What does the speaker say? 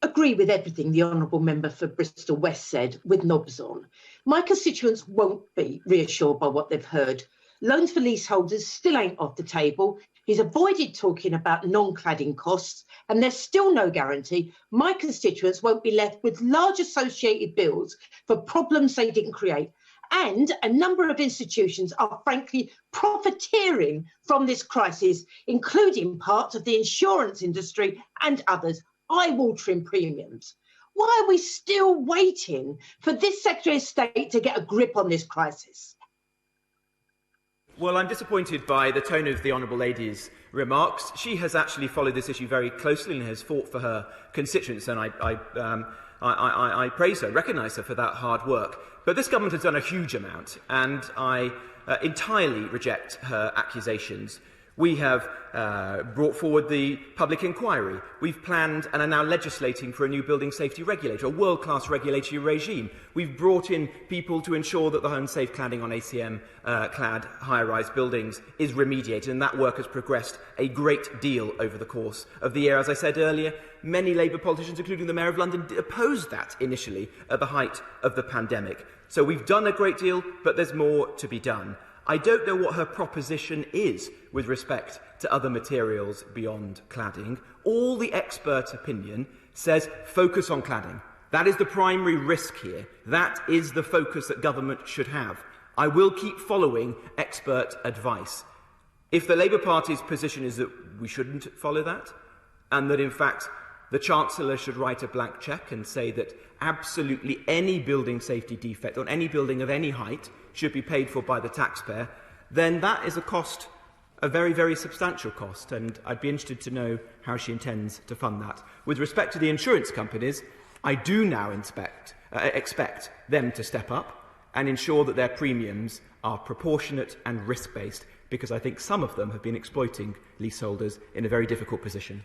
agree with everything the Honourable Member for Bristol West said, with knobs on. My constituents won't be reassured by what they've heard. Loans for leaseholders still ain't off the table. He's avoided talking about non-cladding costs, and there's still no guarantee my constituents won't be left with large associated bills for problems they didn't create. And a number of institutions are frankly profiteering from this crisis, including parts of the insurance industry and others, eye-watering premiums. Why are we still waiting for this Secretary of State to get a grip on this crisis? Well, I'm disappointed by the tone of the Honourable Lady's remarks. She has actually followed this issue very closely and has fought for her constituents, and I praise her, recognise her for that hard work. But this government has done a huge amount, and I entirely reject her accusations. We have brought forward the public inquiry. We've planned and are now legislating for a new building safety regulator, a world-class regulatory regime. We've brought in people to ensure that the unsafe cladding on ACM-clad high-rise buildings is remediated, and that work has progressed a great deal over the course of the year. As I said earlier, many Labour politicians, including the Mayor of London, opposed that initially at the height of the pandemic. So we've done a great deal, but there's more to be done. I don't know what her proposition is with respect to other materials beyond cladding. All the expert opinion says focus on cladding. That is the primary risk here. That is the focus that government should have. I will keep following expert advice. If the Labour Party's position is that we shouldn't follow that, and that in fact the Chancellor should write a blank cheque and say that absolutely any building safety defect on any building of any height should be paid for by the taxpayer, then that is a cost, a very, very substantial cost, and I'd be interested to know how she intends to fund that. With respect to the insurance companies, I do now expect them to step up and ensure that their premiums are proportionate and risk-based, because I think some of them have been exploiting leaseholders in a very difficult position.